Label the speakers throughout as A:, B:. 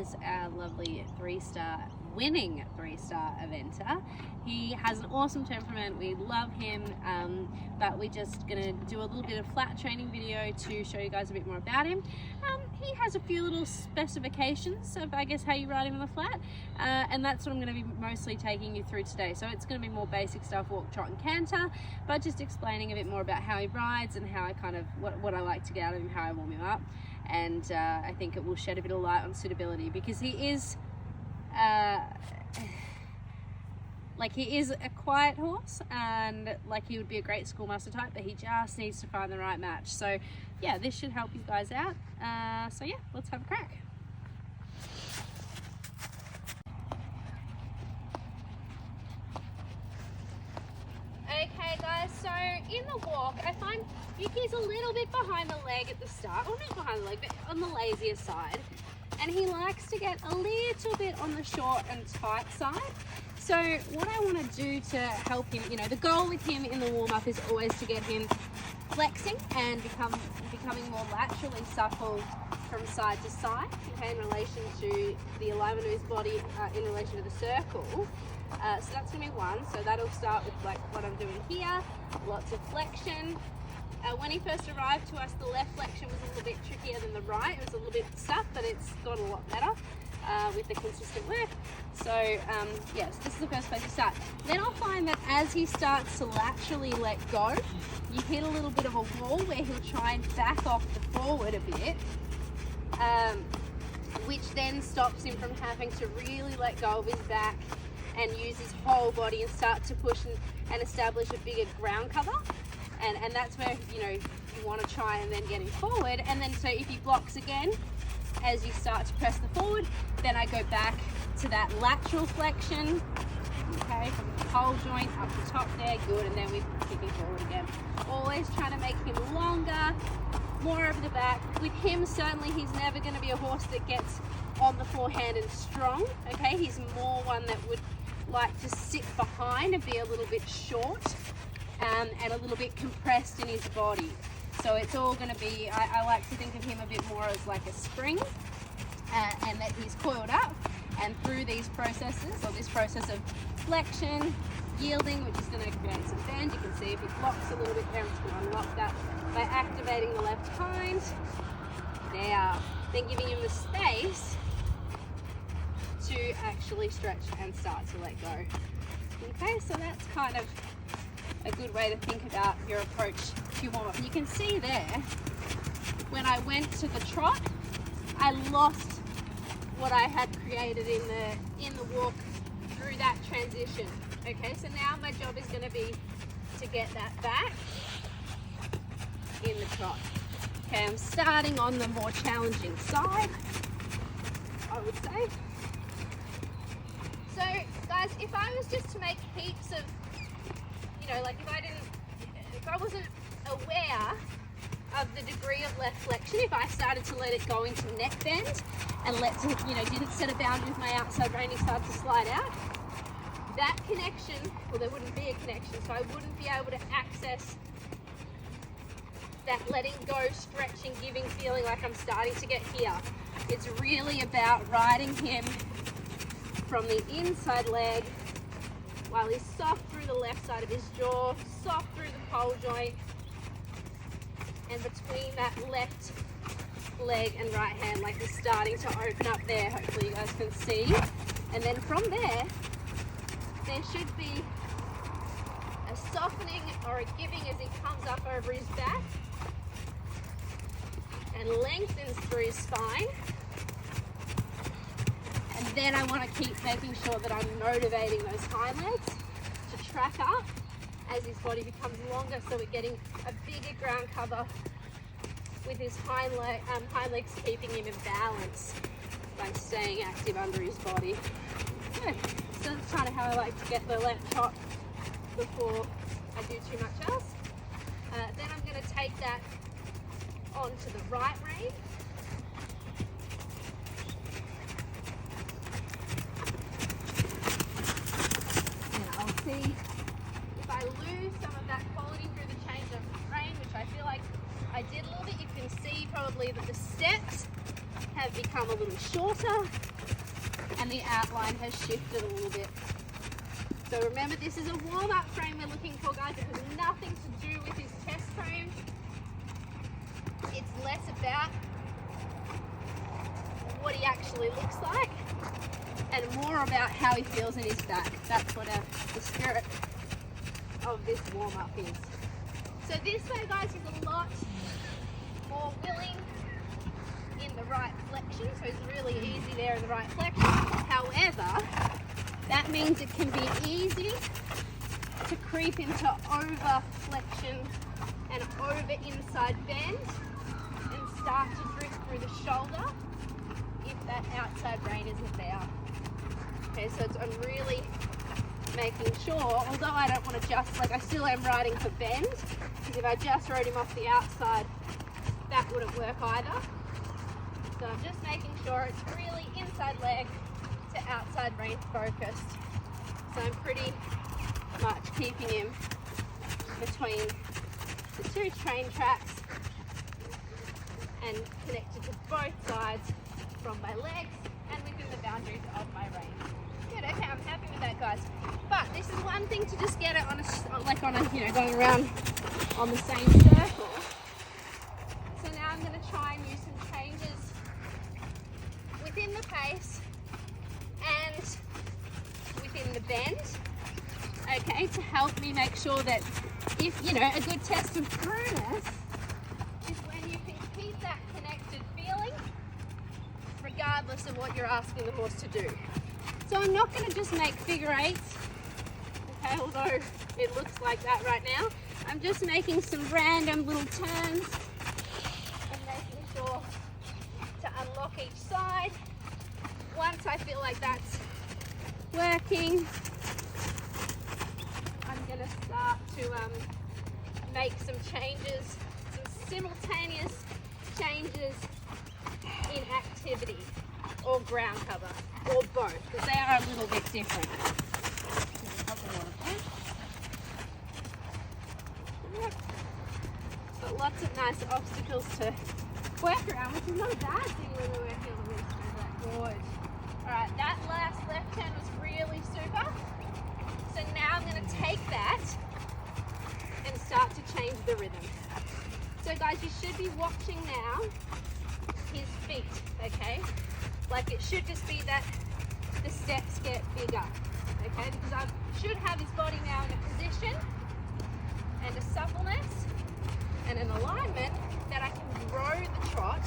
A: is our lovely winning three-star eventer. He has an awesome temperament. We love him, but we're just gonna do a little bit of flat training video to show you guys a bit more about him. He has a few little specifications of, I guess, how you ride him in the flat, and that's what I'm going to be mostly taking you through today. So it's going to be more basic stuff, walk, trot and canter, but just explaining a bit more about how he rides and how I kind of, what I like to get out of him, how I warm him up. And I think it will shed a bit of light on suitability, because he is he is a quiet horse, and he would be a great schoolmaster type, but he just needs to find the right match. So yeah, this should help you guys out. So yeah, let's have a crack. Okay guys, so in the walk, I find Buchie's a little bit behind the leg at the start, or not behind the leg, but on the lazier side. And he likes to get a little bit on the short and tight side. So what I want to do to help him, the goal with him in the warm-up is always to get him flexing and becoming more laterally supple from side to side, okay, in relation to the alignment of his body in relation to the circle. So that's going to be one. So that'll start with what I'm doing here, lots of flexion. When he first arrived to us, the left flexion was a little bit trickier than the right. It was a little bit stuck, but it's got a lot better with the consistent work. So yes, this is the first place to start. Then I'll find that as he starts to laterally let go, you hit a little bit of a wall where he'll try and back off the forward a bit, which then stops him from having to really let go of his back and use his whole body and start to push and establish a bigger ground cover. And that's where, you want to try and then get him forward. And then so if he blocks again, as you start to press the forward, then I go back to that lateral flexion, okay, from the pole joint up the top there, good, and then we kick him forward again. Always trying to make him longer, more over the back. With him, certainly he's never going to be a horse that gets on the forehand and strong, okay? He's more one that would like to sit behind and be a little bit short. And a little bit compressed in his body. So it's all going to be, I like to think of him a bit more as like a spring, and that he's coiled up, and through these processes, or this process of flexion, yielding, which is going to create some bend. You can see if he blocks a little bit there, it's going to unlock that by activating the left hind. Now, then giving him the space to actually stretch and start to let go. Okay, so that's kind of a good way to think about your approach to your warm-up. And you can see there, when I went to the trot, I lost what I had created in the walk through that transition. Okay, so now my job is going to be to get that back in the trot. Okay, I'm starting on the more challenging side, I would say. So guys, if I was just to make heaps of, if I wasn't aware of the degree of left flexion, if I started to let it go into neck bend and didn't set a boundary with my outside rein, he started to slide out, that connection, well, there wouldn't be a connection, so I wouldn't be able to access that letting go, stretching, giving feeling like I'm starting to get here. It's really about riding him from the inside leg while he's soft through the left side of his jaw, soft through the pole joint, and between that left leg and right hand, like he's starting to open up there. Hopefully you guys can see. And then from there should be a softening or a giving as he comes up over his back and lengthens through his spine. And then I want to keep making sure that I'm motivating those hind legs to track up as his body becomes longer, so we're getting a bigger ground cover with his hind legs keeping him in balance by staying active under his body. Good. So that's kind of how I like to get the left trot before I do too much else. Then I'm going to take that onto the right rein. See if I lose some of that quality through the change of rein, which I feel like I did a little bit. You can see probably that the steps have become a little shorter. the outline has shifted a little bit. So remember, this is a warm-up frame we're looking for, guys. It has nothing to do with his chest frame. It's less about what he actually looks like and more about how he feels in his back. That's what the spirit of this warm-up is. So this way, guys, he's a lot more willing in the right flexion, so it's really easy there in the right flexion. However, that means it can be easy to creep into over flexion and over inside bend and start to drift through the shoulder if that outside rein isn't there. Okay, so I'm really making sure, although I don't want to just, like I still am riding for bend, because if I just rode him off the outside, that wouldn't work either. So I'm just making sure it's really inside leg to outside rein focused. So I'm pretty much keeping him between the two train tracks and connected to both sides from my legs and within the boundaries of my rein. Good, okay, I'm happy with that, guys. But this is one thing to just get it on a, you know, going around on the same circle. So now I'm going to try and use some changes within the pace and within the bend, okay, to help me make sure that if, you know, a good test of throughness is when you can keep that connected feeling regardless of what you're asking the horse to do. So I'm not going to just make figure eights, okay, although it looks like that right now. I'm just making some random little turns and making sure to unlock each side. Once I feel like that's working, I'm going to start to make some changes, some simultaneous changes in activity or ground cover or both, because they are a little bit different. Got lots of nice obstacles to work around, which is not a bad thing when we're working on the wheelchair. Good. Alright, that last left turn was really super. So now I'm going to take that and start to change the rhythm. So guys, you should be watching now his feet, okay? Like it should just be that the steps get bigger, okay? Because I should have his body now in a position and a suppleness and an alignment that I can grow the trot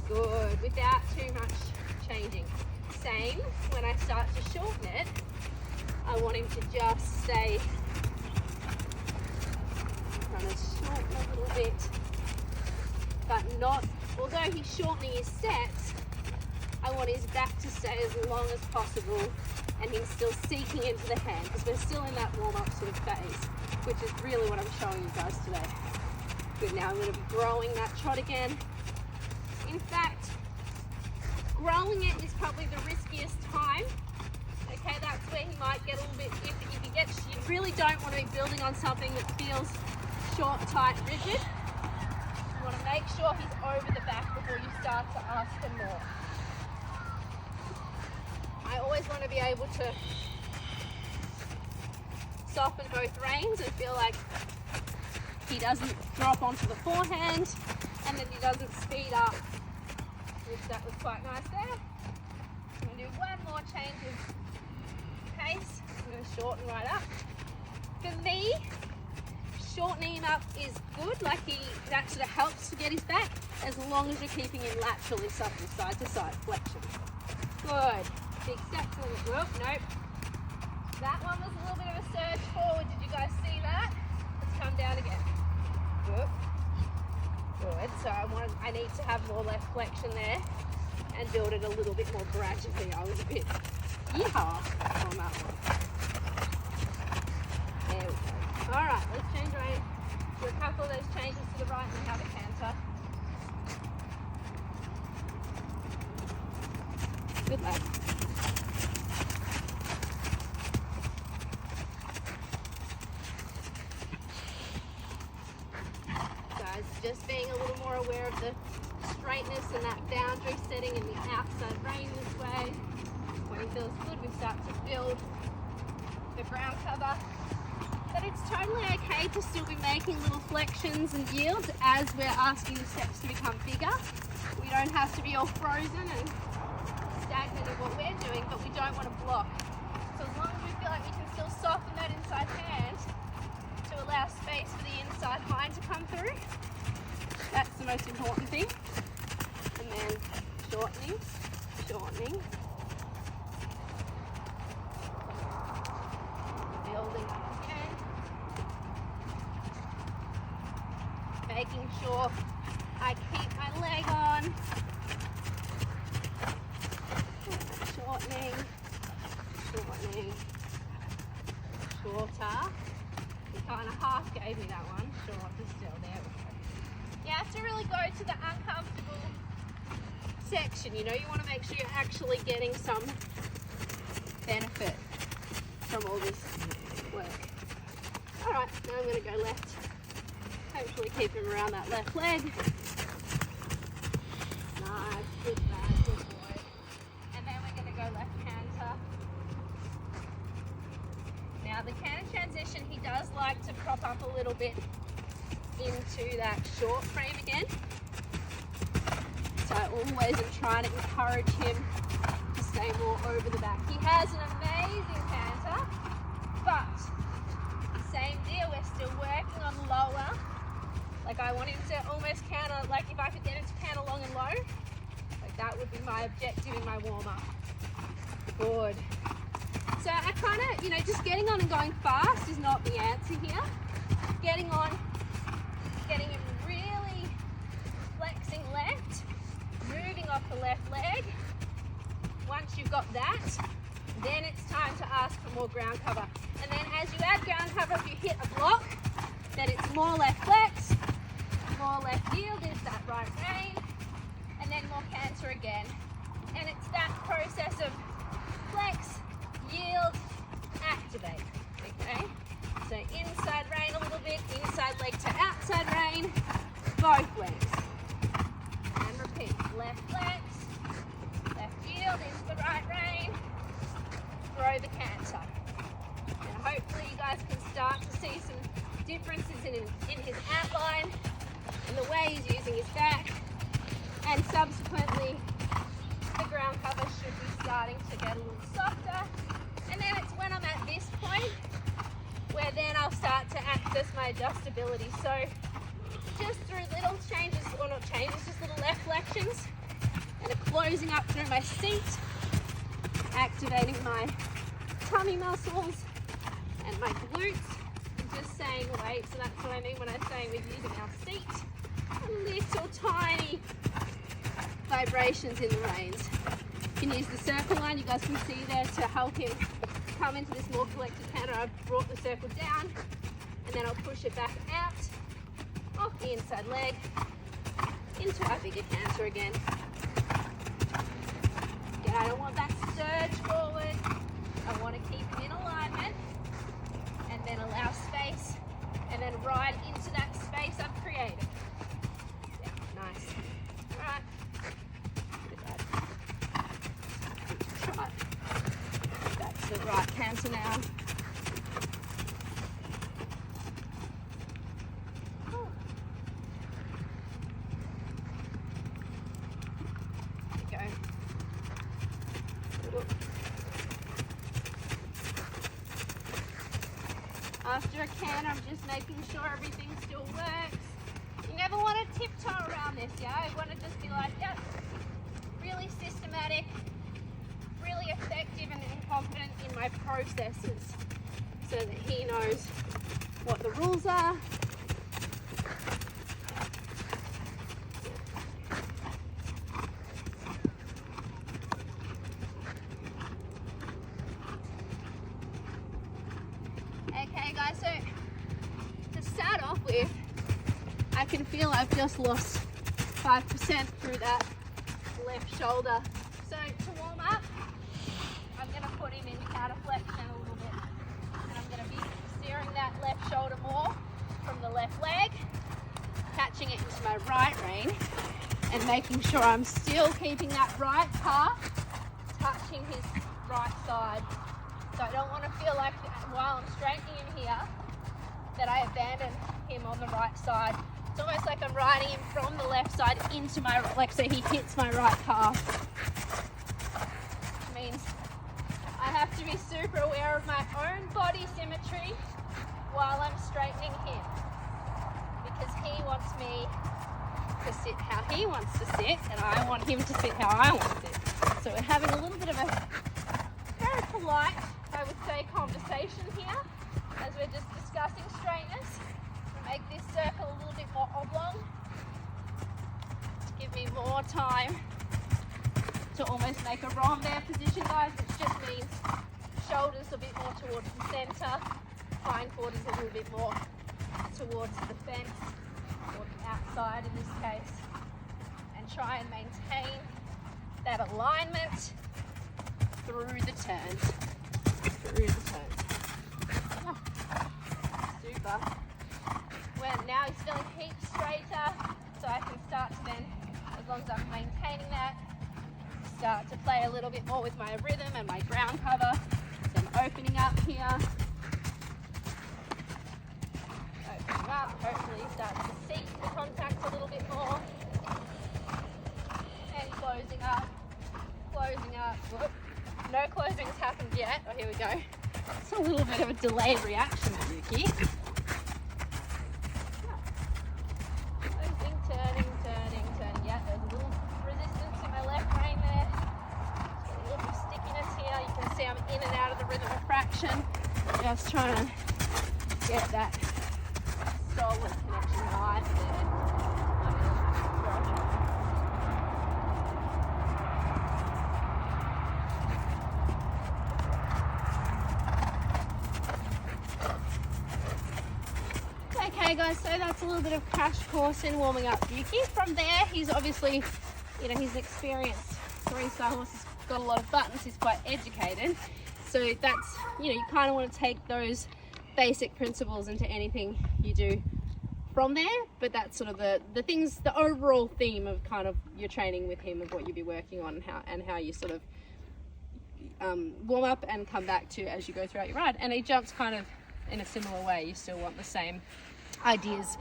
A: good without too much changing. Same when I start to shorten it, I want him to just stay kind of shorten a little bit, but not, although he's shortening his steps, I want his back to stay as long as possible and he's still seeking into the hand because we're still in that warm-up sort of phase, which is really what I'm showing you guys today. Good, now I'm going to be growing that trot again. In fact, growing it is probably the riskiest time. Okay, that's where he might get a little bit iffy. If he gets, you really don't want to be building on something that feels short, tight, rigid. You want to make sure he's over the back before you start to ask for more. I always want to be able to soften both reins and feel like he doesn't drop onto the forehand and then he doesn't speed up, which that was quite nice there. I'm going to do one more change of pace. I'm going to shorten right up. For me, shortening him up is good, like that sort of helps to get his back as long as you're keeping him laterally supple, side to side flexion. Good. Big steps in the group. Nope. That one was a little bit of a surge forward. Did you guys see that? Let's come down again. Good. Good. So I need to have more left flexion there and build it a little bit more gradually. I was a bit yeehaw on that one. There we go. All right, let's change rein. Do a couple of those changes to the right and then have a canter. Good lad. Guys, just being a little more aware of the straightness and that boundary setting in the outside rein feels good, we start to build the ground cover. But it's totally okay to still be making little flexions and yields as we're asking the steps to become bigger. We don't have to be all frozen and stagnant in what we're doing, but we don't want to block. So as long as we feel like we can still soften that inside hand to allow space for the inside hind to come through, that's the most important thing. And then shortening, shortening, building up again, making sure I keep my leg on, shortening, shortening, shorter. He kind of half gave me that one, shorter still, there we go. You have to really go to the uncomfortable section, you know, you want to make sure you're actually getting some benefit from all this work. Alright, now I'm going to go left. Hopefully keep him around that left leg. Nice, good bad, good boy. And then we're going to go left canter. Now the canter transition, he does like to prop up a little bit into that short frame again. So I always am trying to encourage him to stay more over the back. He has an amazing canter, but same deal, we're still working on lower. Like I want him to almost counter, like if I could get him to counter long and low, like that would be my objective in my warm-up. Good. So I kind of, you know, just getting on and going fast is not the answer here. Getting on, getting him really flexing left, moving off the left leg. Once you've got that, then it's time to ask for more ground cover. And then as you add ground cover, if you hit a block, then it's more left flex, more left yield into that right rein, and then more canter again. And it's that process of flex, yield, activate, okay? So inside rein a little bit, inside leg to outside rein, both legs. And repeat, left flex, left yield into the right rein, throw the canter. And hopefully you guys can start to see some differences in his outline and the way he's using his back. And subsequently, the ground cover should be starting to get a little softer. And then it's when I'm at this point where then I'll start to access my adjustability. So just through little changes, or not changes, just little left flexions and a closing up through my seat, activating my tummy muscles and my glutes, and just staying awake. So that's what I mean when I'm saying we're using our seat. Little tiny vibrations in the reins. You can use the circle line, you guys can see there, to help him come into this more collected canter. I've brought the circle down and then I'll push it back out off the inside leg into our bigger canter again. Again, I don't want that surge forward. I want to keep him in alignment and then allow space and then ride into that space I've created. Yeah, nice. All right. Try. Back to the right canter now. After a canter, I'm just making sure everything still works. You never want to tiptoe around this, yeah? You want to just be like, yep, really systematic, really effective and confident in my processes so that he knows what the rules are. Okay guys, so to start off with, I can feel I've just lost 5% through that left shoulder. So to warm up, I'm going to put him in counter flexion a little bit. And I'm going to be steering that left shoulder more from the left leg, catching it into my right rein, and making sure I'm still keeping that right calf touching his right side. So I don't want to feel like while I'm straightening him here that I abandon him on the right side. It's almost like I'm riding him from the left side into my, like, so he hits my right calf. Which means I have to be super aware of my own body symmetry while I'm straightening him, because he wants me to sit how he wants to sit, and I want him to sit how I want to sit. So we're having a little bit of a very polite, I would say, conversation here as we're just discussing straightness. Make this circle a little bit more oblong to give me more time to almost make a rondeur position, guys, which just means shoulders a bit more towards the center, hindquarters a little bit more towards the fence or the outside in this case, and try and maintain that alignment through the turns. Oh, super. Now he's feeling heaps straighter, so I can start to then, as long as I'm maintaining that, start to play a little bit more with my rhythm and my ground cover. So I'm opening up here. Opening up, hopefully start to seek the contact a little bit more. And closing up, closing up. Whoop. No closing has happened yet. Oh, here we go. It's a little bit of a delayed reaction, Yuki. Just trying to get that solid connection nice there. Okay guys, so that's a little bit of crash course in warming up Buchie. From there, he's obviously, he's an experienced three-star horse. He's got a lot of buttons. He's quite educated. So that's, you kind of want to take those basic principles into anything you do from there, but that's sort of the things, the overall theme of kind of your training with him, of what you'll be working on and how you sort of warm up and come back to as you go throughout your ride. And he jumps kind of in a similar way. You still want the same ideas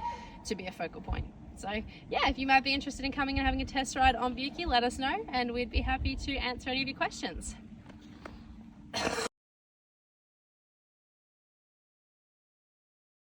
A: to be a focal point. So yeah, if you might be interested in coming and having a test ride on Buchie, let us know and we'd be happy to answer any of your questions.